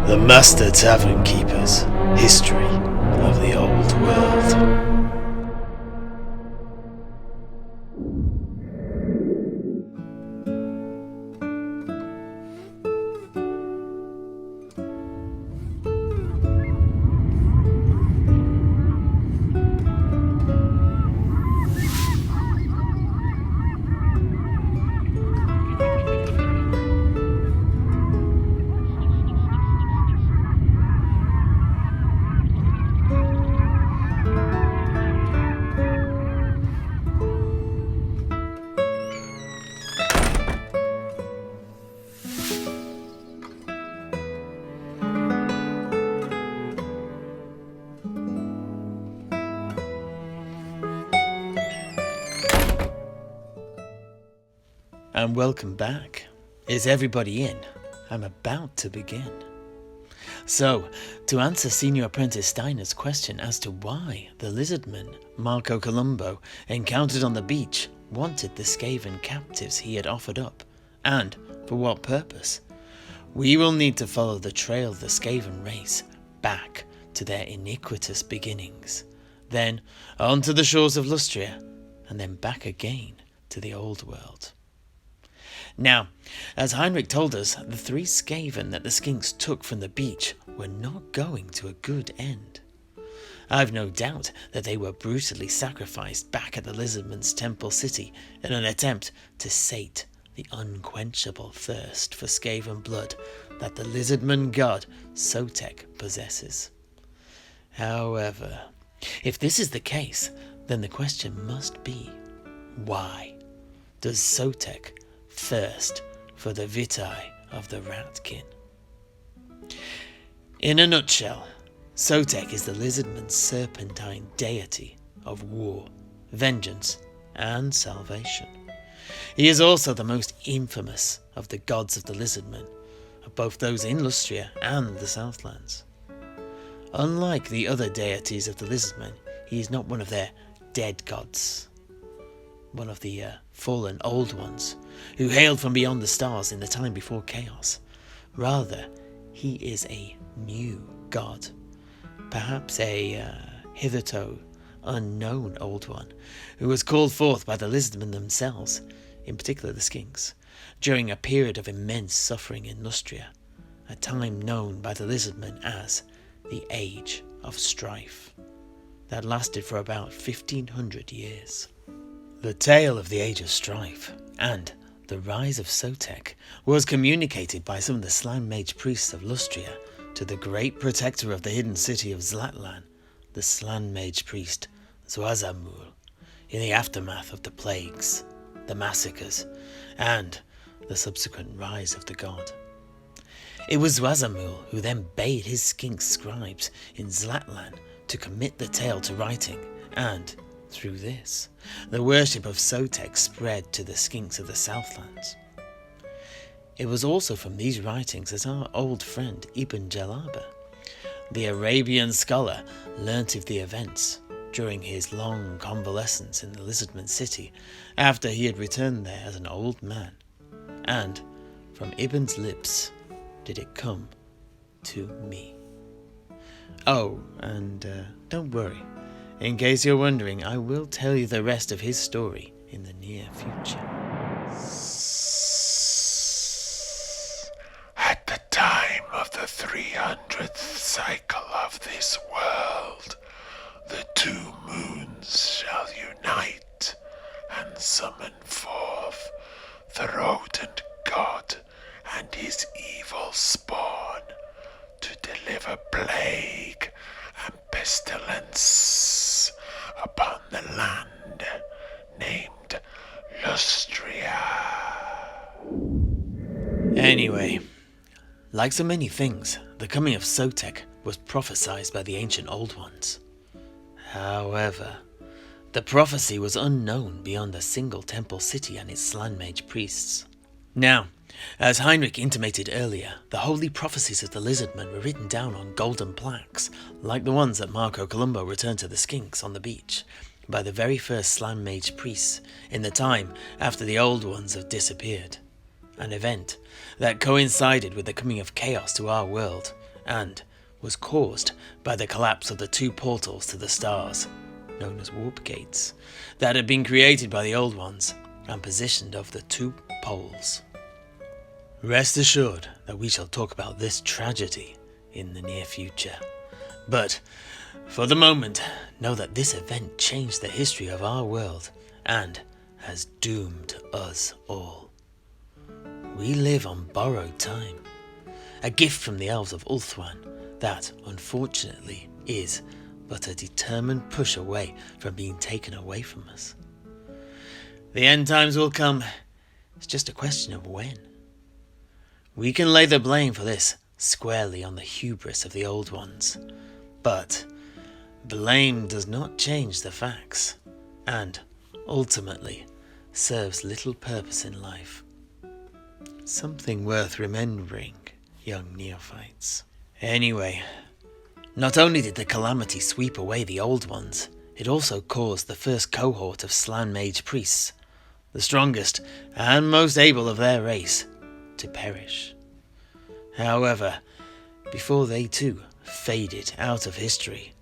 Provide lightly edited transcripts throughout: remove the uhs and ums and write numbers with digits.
The Master Tavern Keeper's History of the Old World. And welcome back. Is everybody in? I'm about to begin. So, to answer Senior Apprentice Steiner's question as to why the lizardman Marco Colombo encountered on the beach wanted the Skaven captives he had offered up, and for what purpose, we will need to follow the trail of the Skaven race back to their iniquitous beginnings, then onto the shores of Lustria, and then back again to the old world. Now, as Heinrich told us, the 3 Skaven that the skinks took from the beach were not going to a good end. I've no doubt that they were brutally sacrificed back at the Lizardman's temple city in an attempt to sate the unquenchable thirst for Skaven blood that the Lizardman god Sotek possesses. However, if this is the case, then the question must be, why does Sotek thirst for the vitae of the ratkin? In a nutshell, Sotek is the lizardman's serpentine deity of war, vengeance, and salvation. He is also the most infamous of the gods of the lizardmen, of both those in Lustria and the Southlands. Unlike the other deities of the lizardmen, he is not one of their dead gods, one of the fallen old ones, who hailed from beyond the stars in the time before chaos. Rather, he is a new god, perhaps a hitherto unknown old one, who was called forth by the lizardmen themselves, in particular the skinks, during a period of immense suffering in Lustria, a time known by the lizardmen as the Age of Strife, that lasted for about 1500 years. The tale of the Age of Strife and the rise of Sotek was communicated by some of the Slan Mage priests of Lustria to the great protector of the hidden city of Zlatlan, the Slan Mage priest Zwazamul, in the aftermath of the plagues, the massacres, and the subsequent rise of the god. It was Zwazamul who then bade his skink scribes in Zlatlan to commit the tale to writing, and through this, the worship of Sotek spread to the skinks of the Southlands. It was also from these writings that our old friend Ibn Jalaba, the Arabian scholar, learnt of the events during his long convalescence in the Lizardman city after he had returned there as an old man. And from Ibn's lips did it come to me. Oh, and don't worry. In case you're wondering, I will tell you the rest of his story in the near future. At the time of the 300th cycle of this world, the 2 moons shall unite and summon forth the rodent god and his evil spawn to deliver plague and pestilence upon the land named Lustria. Anyway, like so many things, the coming of Sotek was prophesied by the ancient old ones. However, the prophecy was unknown beyond a single temple city and its Slan Mage priests. Now, as Heinrich intimated earlier, the holy prophecies of the lizardmen were written down on golden plaques, like the ones that Marco Colombo returned to the skinks on the beach, by the very first Slan Mage priests in the time after the old ones have disappeared. An event that coincided with the coming of chaos to our world and was caused by the collapse of the two portals to the stars, known as warp gates, that had been created by the Old Ones and positioned over the two poles. Rest assured that we shall talk about this tragedy in the near future. But for the moment, know that this event changed the history of our world and has doomed us all. We live on borrowed time, a gift from the elves of Ulthuan that, unfortunately, is but a determined push away from being taken away from us. The end times will come, it's just a question of when. We can lay the blame for this squarely on the hubris of the Old Ones, but blame does not change the facts, and ultimately serves little purpose in life. Something worth remembering, young neophytes. Anyway, not only did the calamity sweep away the Old Ones, it also caused the first cohort of Slan Mage priests, the strongest and most able of their race, to perish. However, before they too faded out of history,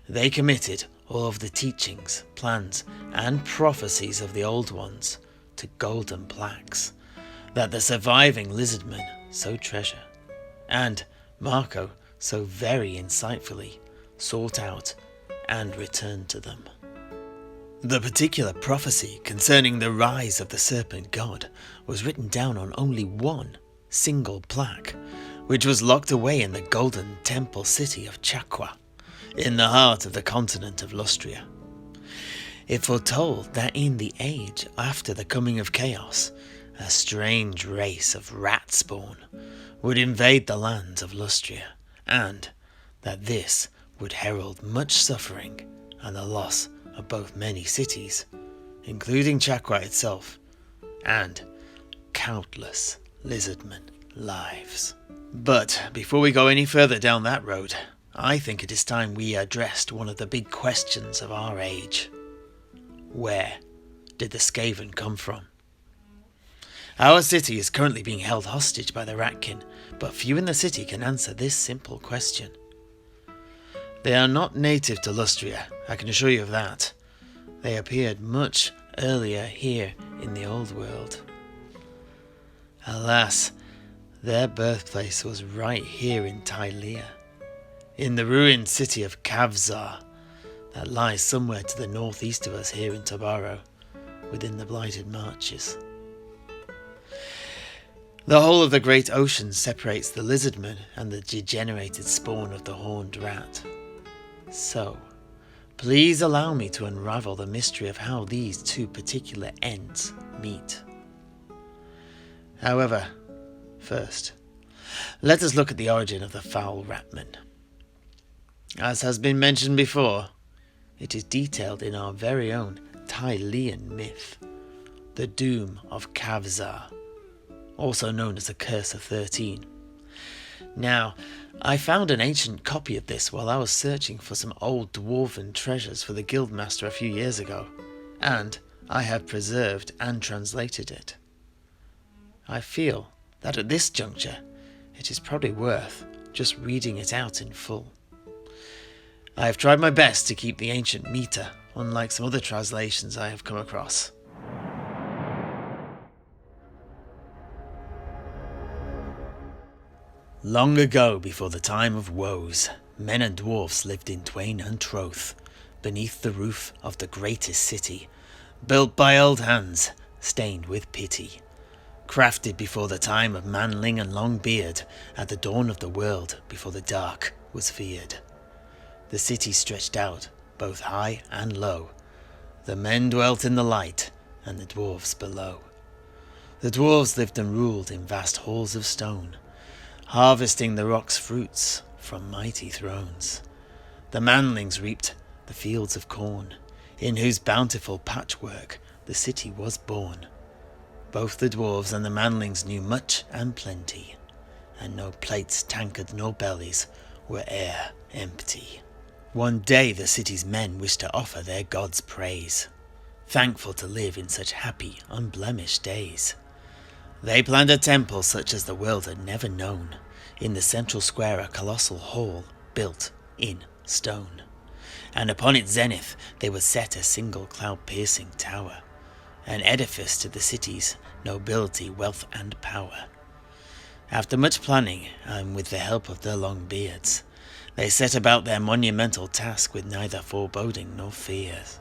they committed all of the teachings, plans, and prophecies of the Old Ones to golden plaques that the surviving lizardmen so treasure, and Marco so very insightfully sought out and returned to them. The particular prophecy concerning the rise of the serpent god was written down on only one single plaque, which was locked away in the golden temple city of Chaqua, in the heart of the continent of Lustria. It foretold that in the age after the coming of chaos, a strange race of rat spawn would invade the lands of Lustria, and that this would herald much suffering and the loss of both many cities, including Chaqua itself, and countless lizardmen lives. But before we go any further down that road, I think it is time we addressed one of the big questions of our age. Where did the Skaven come from? Our city is currently being held hostage by the Ratkin, but few in the city can answer this simple question. They are not native to Lustria, I can assure you of that. They appeared much earlier here in the old world. Alas, their birthplace was right here in Tilea, in the ruined city of Kavzar, that lies somewhere to the northeast of us here in Tobaro, within the Blighted Marches. The whole of the great ocean separates the lizardman and the degenerated spawn of the horned rat. So, please allow me to unravel the mystery of how these two particular ends meet. However, first, let us look at the origin of the foul ratman. As has been mentioned before, it is detailed in our very own Tilean myth, the Doom of Kavzar, also known as the Curse of 13. Now, I found an ancient copy of this while I was searching for some old dwarven treasures for the Guildmaster a few years ago, and I have preserved and translated it. I feel that at this juncture, it is probably worth just reading it out in full. I have tried my best to keep the ancient meter, unlike some other translations I have come across. Long ago, before the time of woes, men and dwarfs lived in twain and troth, beneath the roof of the greatest city, built by old hands, stained with pity. Crafted before the time of manling and long beard, at the dawn of the world, before the dark was feared. The city stretched out, both high and low. The men dwelt in the light, and the dwarves below. The dwarves lived and ruled in vast halls of stone, harvesting the rock's fruits from mighty thrones. The manlings reaped the fields of corn, in whose bountiful patchwork the city was born. Both the dwarves and the manlings knew much and plenty, and no plates, tankards, nor bellies were e'er empty. One day the city's men wished to offer their gods praise, thankful to live in such happy, unblemished days. They planned a temple such as the world had never known, In the central square a colossal hall built in stone, and upon its zenith they would set a single cloud-piercing tower, an edifice to the city's nobility, wealth and power. After much planning, and with the help of their long beards, they set about their monumental task with neither foreboding nor fears.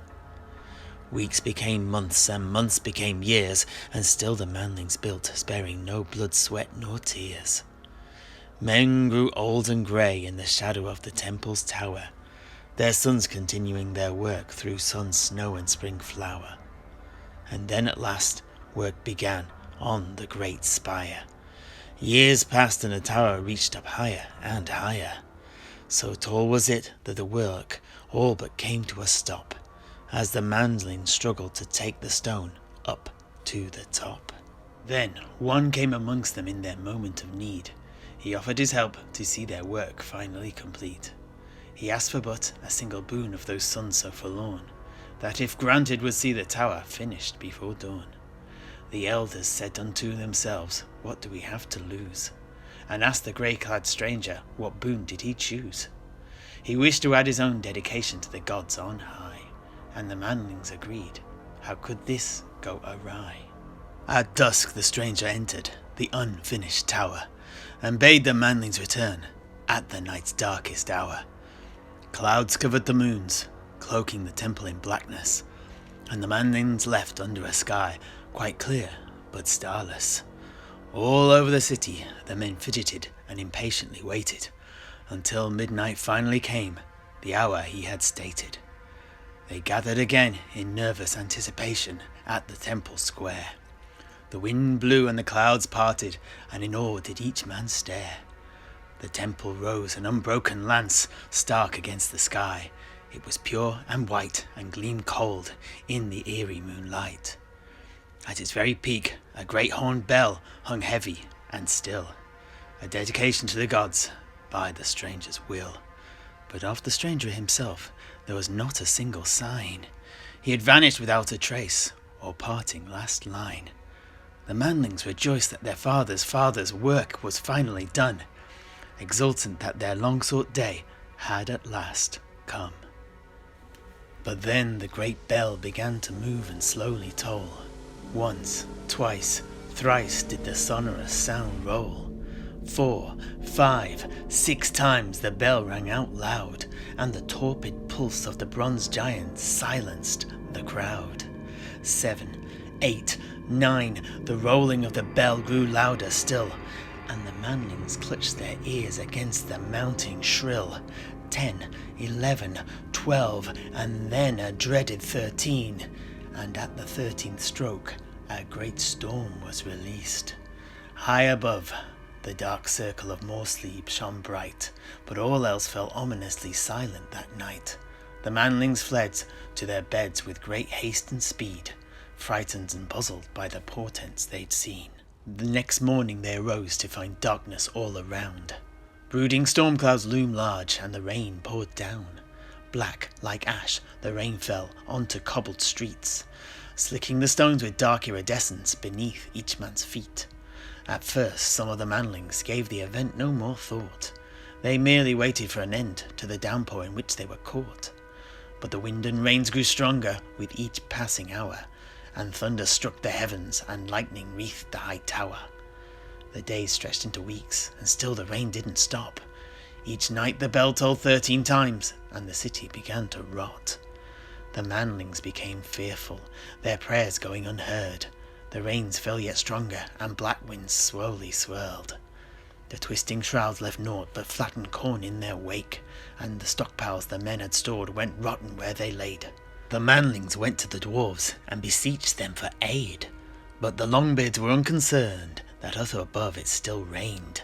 Weeks became months, and months became years, and still the manlings built, sparing no blood, sweat, nor tears. Men grew old and grey in the shadow of the temple's tower, their sons continuing their work through sun, snow, and spring flower. And then at last work began on the great spire. Years passed and the tower reached up higher and higher. So tall was it that the work all but came to a stop, as the manlings struggled to take the stone up to the top. Then one came amongst them in their moment of need. He offered his help to see their work finally complete. He asked for but a single boon of those sons so forlorn, that if granted would see the tower finished before dawn. The elders said unto themselves, what do we have to lose? And asked the grey-clad stranger, what boon did he choose? He wished to add his own dedication to the gods on high, and the manlings agreed. How could this go awry? At dusk the stranger entered the unfinished tower, and bade the manlings return at the night's darkest hour. Clouds covered the moons, cloaking the temple in blackness, and the manlings left under a sky quite clear but starless. All over the city the men fidgeted and impatiently waited, until midnight finally came, the hour he had stated. They gathered again in nervous anticipation at the temple square. The wind blew and the clouds parted, and in awe did each man stare. The temple rose, an unbroken lance, stark against the sky. It was pure and white, and gleamed cold in the eerie moonlight. At its very peak, a great horned bell hung heavy and still, a dedication to the gods by the stranger's will. But of the stranger himself there was not a single sign. He had vanished without a trace, or parting last line. The manlings rejoiced that their father's work was finally done, exultant that their long-sought day had at last come. But then the great bell began to move and slowly toll. Once, twice, thrice did the sonorous sound roll. 4, 5, 6 times the bell rang out loud, and the torpid pulse of the bronze giant silenced the crowd. 7, 8, 9, the rolling of the bell grew louder still, and the manlings clutched their ears against the mounting shrill. 10, 11, 12, and then a dreaded 13, and at the 13th stroke a great storm was released. High above, the dark circle of more sleep shone bright, but all else fell ominously silent that night. The manlings fled to their beds with great haste and speed, frightened and puzzled by the portents they'd seen. The next morning they arose to find darkness all around. Brooding storm clouds loomed large, and the rain poured down. Black like ash, the rain fell onto cobbled streets, slicking the stones with dark iridescence beneath each man's feet. At first some of the manlings gave the event no more thought. They merely waited for an end to the downpour in which they were caught. But the wind and rains grew stronger with each passing hour, and thunder struck the heavens and lightning wreathed the high tower. The days stretched into weeks, and still the rain didn't stop. Each night the bell tolled 13 times, and the city began to rot. The manlings became fearful, their prayers going unheard. The rains fell yet stronger, and black winds slowly swirled. The twisting shrouds left naught but flattened corn in their wake, and the stockpiles the men had stored went rotten where they laid. The manlings went to the dwarves and beseeched them for aid, but the longbeards were unconcerned that up above it still rained.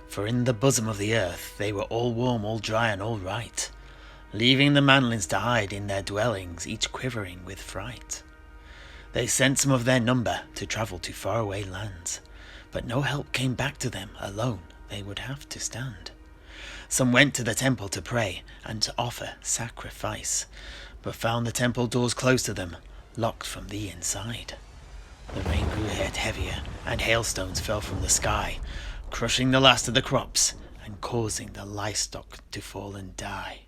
For in the bosom of the earth they were all warm, all dry, and all right, leaving the manlings to hide in their dwellings, each quivering with fright. They sent some of their number to travel to faraway lands, but no help came back to them. Alone they would have to stand. Some went to the temple to pray and to offer sacrifice, but found the temple doors closed to them, locked from the inside. The rain grew yet heavier, and hailstones fell from the sky, crushing the last of the crops and causing the livestock to fall and die.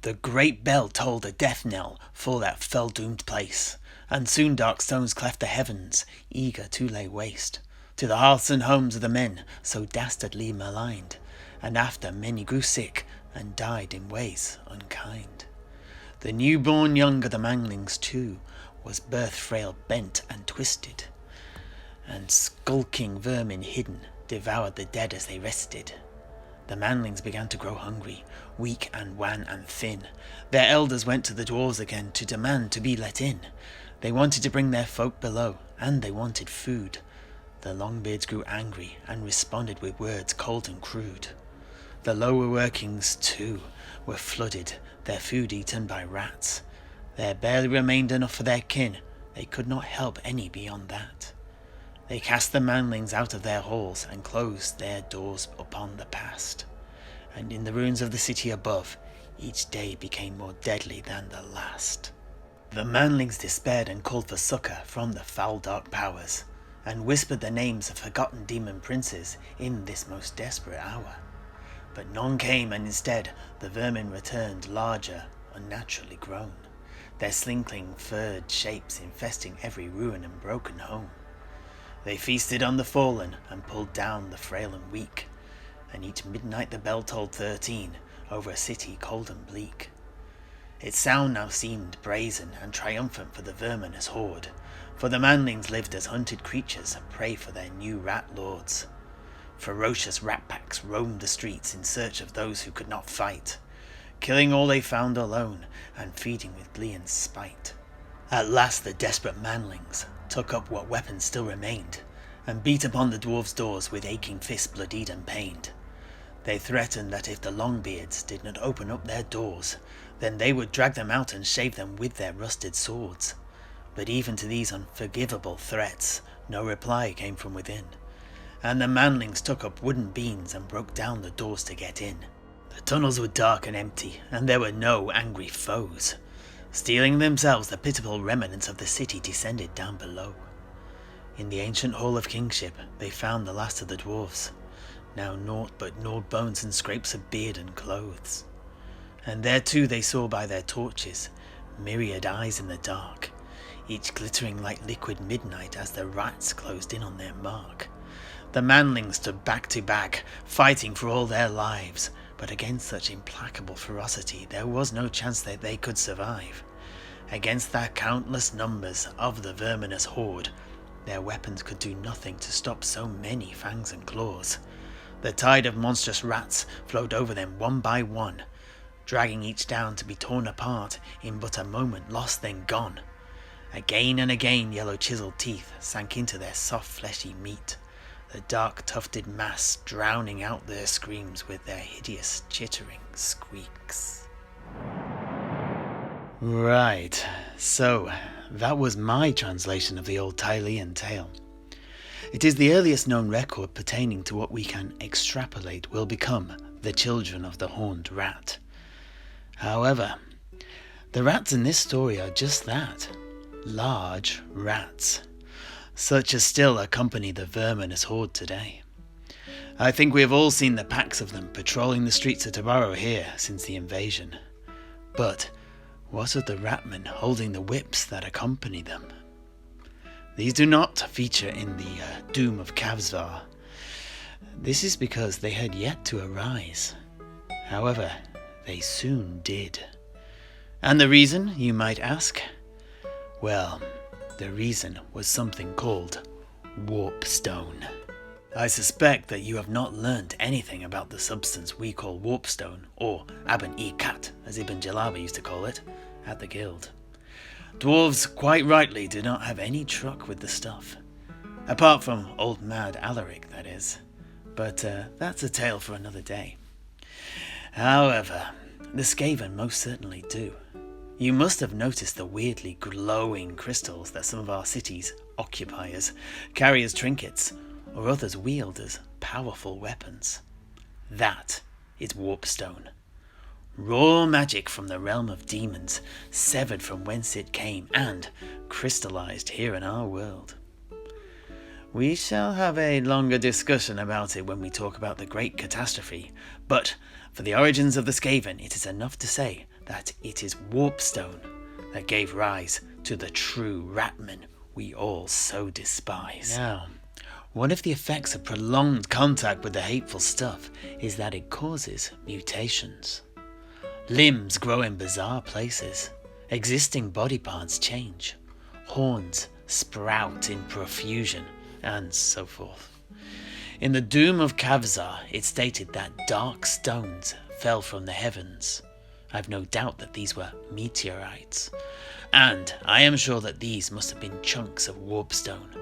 The great bell tolled a death knell for that fell-doomed place, and soon dark stones cleft the heavens, eager to lay waste to the hearths and homes of the men so dastardly maligned, and after many grew sick and died in ways unkind. The newborn young of the manlings too was birth frail, bent and twisted, and skulking vermin hidden devoured the dead as they rested. The manlings began to grow hungry, weak and wan and thin. Their elders went to the dwarves again to demand to be let in. They wanted to bring their folk below, and they wanted food. The Longbeards grew angry and responded with words cold and crude. The lower workings, too, were flooded, their food eaten by rats. There barely remained enough for their kin. They could not help any beyond that. They cast the manlings out of their halls and closed their doors upon the past. And in the ruins of the city above, each day became more deadly than the last. The manlings despaired and called for succor from the foul dark powers, and whispered the names of forgotten demon princes in this most desperate hour. But none came, and instead the vermin returned, larger, unnaturally grown, their slinking furred shapes infesting every ruin and broken home. They feasted on the fallen and pulled down the frail and weak, and each midnight the bell tolled 13 over a city cold and bleak. Its sound now seemed brazen and triumphant for the verminous horde, for the manlings lived as hunted creatures, a prey for their new rat lords. Ferocious rat packs roamed the streets in search of those who could not fight, killing all they found alone and feeding with glee and spite. At last the desperate manlings took up what weapons still remained and beat upon the dwarves' doors with aching fists bloodied and pained. They threatened that if the Longbeards did not open up their doors, then they would drag them out and shave them with their rusted swords. But even to these unforgivable threats, no reply came from within, and the manlings took up wooden beams and broke down the doors to get in. The tunnels were dark and empty, and there were no angry foes. Stealing themselves, the pitiful remnants of the city descended down below. In the ancient hall of kingship, they found the last of the dwarves, now naught but gnawed bones and scrapes of beard and clothes. And there too they saw by their torches myriad eyes in the dark, each glittering like liquid midnight as the rats closed in on their mark. The manlings stood back to back, fighting for all their lives, but against such implacable ferocity there was no chance that they could survive. Against their countless numbers of the verminous horde, their weapons could do nothing to stop so many fangs and claws. The tide of monstrous rats flowed over them one by one, dragging each down to be torn apart in but a moment, lost then gone. Again and again yellow chiseled teeth sank into their soft fleshy meat, the dark tufted mass drowning out their screams with their hideous chittering squeaks. Right, so that was my translation of the old Tilean tale. It is the earliest known record pertaining to what we can extrapolate will become the children of the horned rat. However, the rats in this story are just that, large rats, such as still accompany the verminous horde today. I think we have all seen the packs of them patrolling the streets of Tobaro here since the invasion. But what of the ratmen holding the whips that accompany them? These do not feature in the Doom of Kavzar. This is because they had yet to arise. However, they soon did. And the reason, you might ask? Well, the reason was something called warpstone. I suspect that you have not learnt anything about the substance we call warpstone, or Aben-e-Kat, as Ibn Jalaba used to call it, at the guild. Dwarves, quite rightly, do not have any truck with the stuff. Apart from old mad Alaric, that is. But that's a tale for another day. However, the Skaven most certainly do. You must have noticed the weirdly glowing crystals that some of our city's occupiers carry as trinkets, or others wield as powerful weapons. That is warpstone. Raw magic from the realm of demons, severed from whence it came and crystallized here in our world. We shall have a longer discussion about it when we talk about the Great Catastrophe, but for the origins of the Skaven, it is enough to say that it is warpstone that gave rise to the true ratmen we all so despise. Now, one of the effects of prolonged contact with the hateful stuff is that it causes mutations. Limbs grow in bizarre places, existing body parts change, horns sprout in profusion, and so forth. In the Doom of Kavzar, it stated that dark stones fell from the heavens. I've no doubt that these were meteorites, and I am sure that these must have been chunks of warpstone,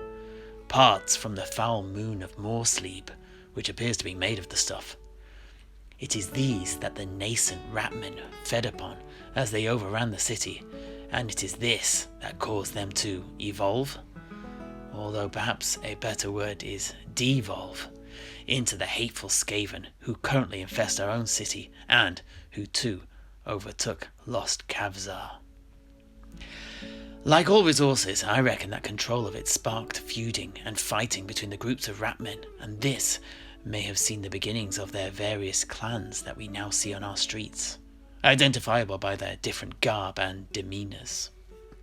parts from the foul moon of Morsleep, which appears to be made of the stuff. It is these that the nascent ratmen fed upon as they overran the city, and it is this that caused them to evolve, although perhaps a better word is devolve, into the hateful Skaven who currently infest our own city and who too overtook lost Kavzar. Like all resources, I reckon that control of it sparked feuding and fighting between the groups of ratmen, and this may have seen the beginnings of their various clans that we now see on our streets, identifiable by their different garb and demeanours.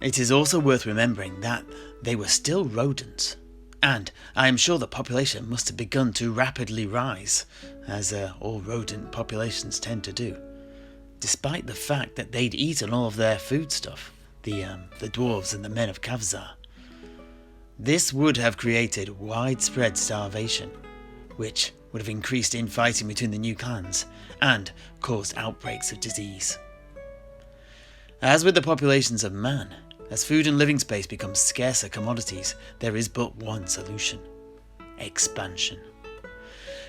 It is also worth remembering that they were still rodents, and I am sure the population must have begun to rapidly rise, as all rodent populations tend to do, despite the fact that they'd eaten all of their foodstuff, the dwarves and the men of Kavzar. This would have created widespread starvation, which would have increased infighting between the new clans and caused outbreaks of disease. As with the populations of man, as food and living space become scarcer commodities, there is but one solution: expansion.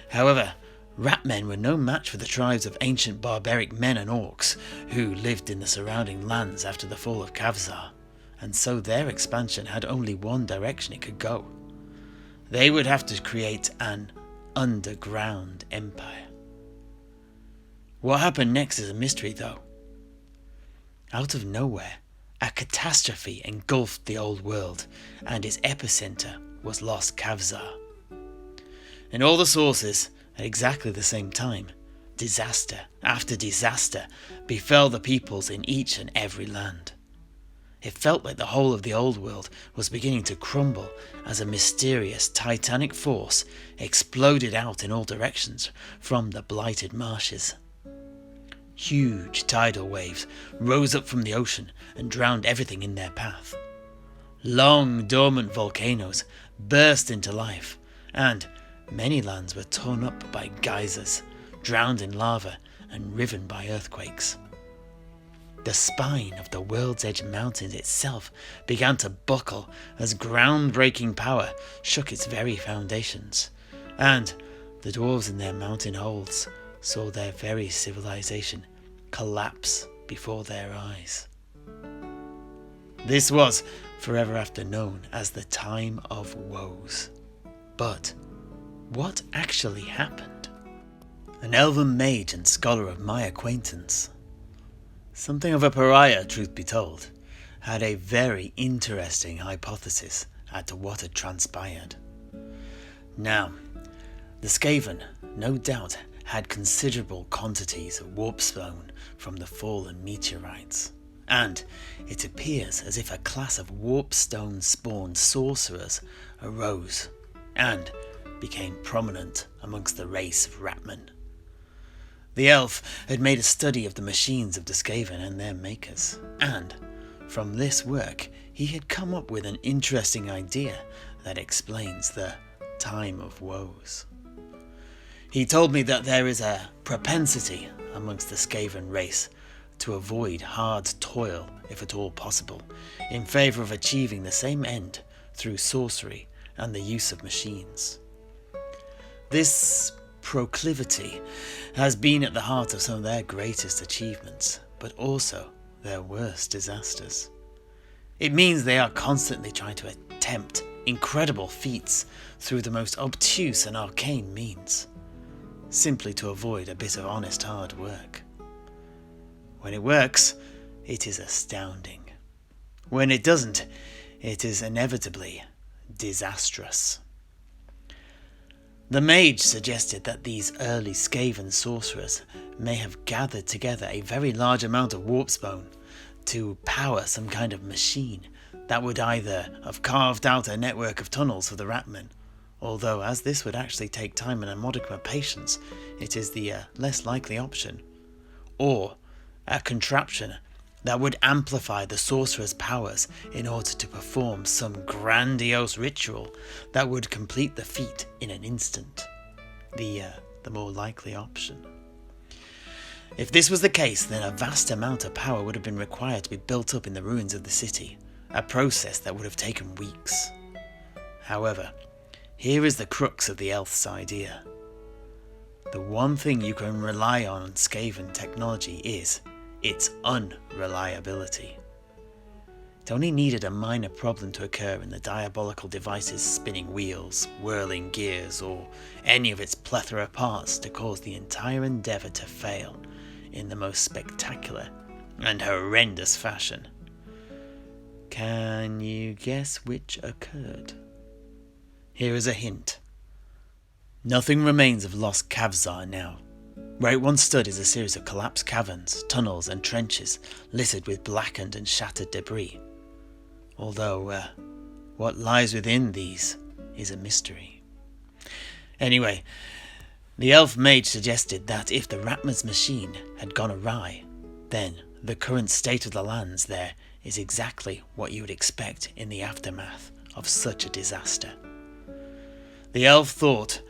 However, ratmen were no match for the tribes of ancient barbaric men and orcs who lived in the surrounding lands after the fall of Kavzar, and so their expansion had only one direction it could go. They would have to create an underground empire. What happened next is a mystery, though. Out of nowhere, a catastrophe engulfed the old world, and its epicenter was lost Kavzar. In all the sources, at exactly the same time, disaster after disaster befell the peoples in each and every land. It felt like the whole of the old world was beginning to crumble as a mysterious titanic force exploded out in all directions from the blighted marshes. Huge tidal waves rose up from the ocean and drowned everything in their path. Long dormant volcanoes burst into life, and many lands were torn up by geysers, drowned in lava, and riven by earthquakes. The spine of the World's Edge Mountains itself began to buckle as groundbreaking power shook its very foundations, and the dwarves in their mountain holds saw their very civilization collapse before their eyes. This was forever after known as the Time of Woes. But what actually happened? An elven mage and scholar of my acquaintance, something of a pariah, truth be told, had a very interesting hypothesis as to what had transpired. Now, the Skaven, no doubt, had considerable quantities of warpstone from the fallen meteorites, and it appears as if a class of warpstone-spawned sorcerers arose and became prominent amongst the race of ratmen. The elf had made a study of the machines of the Skaven and their makers, and from this work he had come up with an interesting idea that explains the Time of Woes. He told me that there is a propensity amongst the Skaven race to avoid hard toil, if at all possible, in favour of achieving the same end through sorcery and the use of machines. This proclivity has been at the heart of some of their greatest achievements, but also their worst disasters. It means they are constantly trying to attempt incredible feats through the most obtuse and arcane means, simply to avoid a bit of honest hard work. When it works, it is astounding. When it doesn't, it is inevitably disastrous. The mage suggested that these early Skaven sorcerers may have gathered together a very large amount of warpsbone to power some kind of machine that would either have carved out a network of tunnels for the Ratmen, although as this would actually take time and a modicum of patience, it is the less likely option, or a contraption that would amplify the sorcerer's powers in order to perform some grandiose ritual that would complete the feat in an instant. The more likely option. If this was the case, then a vast amount of power would have been required to be built up in the ruins of the city, a process that would have taken weeks. However, here is the crux of the elf's idea. The one thing you can rely on Skaven technology is its unreliability. It only needed a minor problem to occur in the diabolical device's spinning wheels, whirling gears, or any of its plethora of parts to cause the entire endeavour to fail in the most spectacular and horrendous fashion. Can you guess which occurred? Here is a hint. Nothing remains of lost Kavzar now. Where it once stood is a series of collapsed caverns, tunnels and trenches littered with blackened and shattered debris. Although, what lies within these is a mystery. Anyway, the elf mage suggested that if the Ratman's machine had gone awry, then the current state of the lands there is exactly what you would expect in the aftermath of such a disaster. The elf thought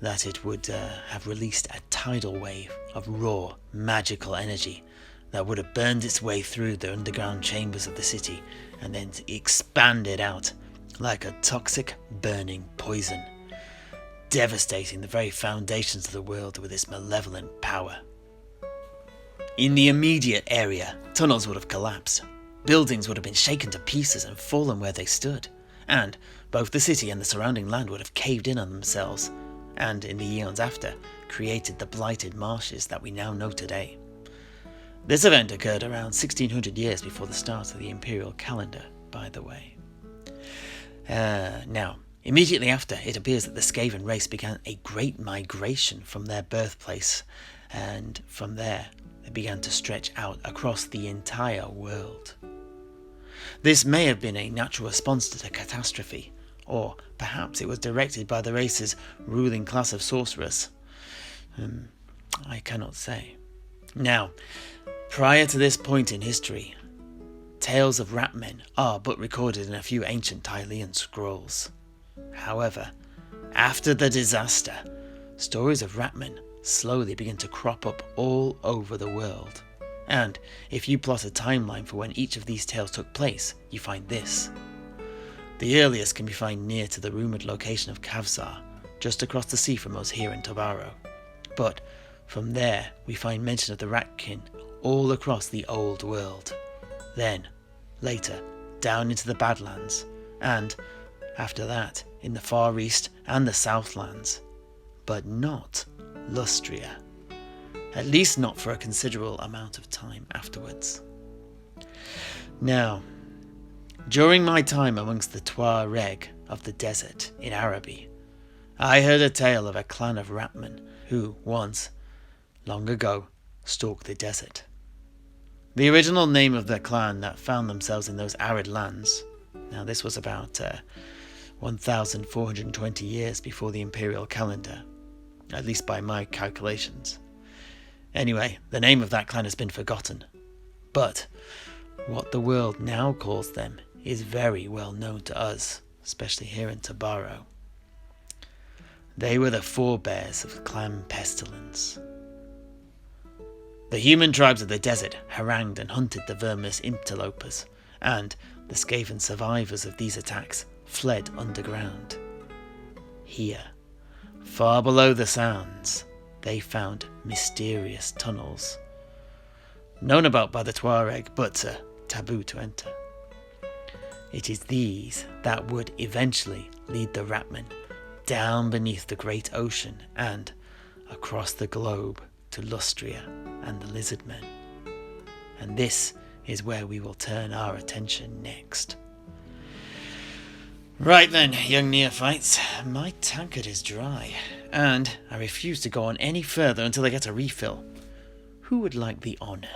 that it would have released a tidal wave of raw, magical energy that would have burned its way through the underground chambers of the city and then expanded out like a toxic, burning poison, devastating the very foundations of the world with its malevolent power. In the immediate area, tunnels would have collapsed, buildings would have been shaken to pieces and fallen where they stood, and both the city and the surrounding land would have caved in on themselves, and in the eons after, created the blighted marshes that we now know today. This event occurred around 1600 years before the start of the imperial calendar, by the way. Now, immediately after, it appears that the Skaven race began a great migration from their birthplace, and from there, they began to stretch out across the entire world. This may have been a natural response to the catastrophe, or perhaps it was directed by the race's ruling class of sorcerers. I cannot say. Now, prior to this point in history, tales of Ratmen are but recorded in a few ancient Tilean scrolls. However, after the disaster, stories of Ratmen slowly begin to crop up all over the world. And if you plot a timeline for when each of these tales took place, you find this. The earliest can be found near to the rumoured location of Kavzar, just across the sea from us here in Tobaro. But from there we find mention of the Ratkin all across the old world. Then, later, down into the Badlands, and, after that, in the Far East and the Southlands. But not Lustria. At least not for a considerable amount of time afterwards. Now, during my time amongst the Tuareg of the desert in Araby, I heard a tale of a clan of Ratmen who once, long ago, stalked the desert. The original name of the clan that found themselves in those arid lands, now this was about 1,420 years before the imperial calendar, at least by my calculations. Anyway, the name of that clan has been forgotten, but what the world now calls them is very well known to us, especially here in Tobaro. They were the forebears of Clan Pestilence. The human tribes of the desert harangued and hunted the verminous interlopers, and the Skaven survivors of these attacks fled underground. Here, far below the sands, they found mysterious tunnels, known about by the Tuareg, but taboo to enter. It is these that would eventually lead the Ratmen down beneath the great ocean and across the globe to Lustria and the Lizardmen. And this is where we will turn our attention next. Right then, young neophytes, my tankard is dry. and I refuse to go on any further until I get a refill. Who would like the honour?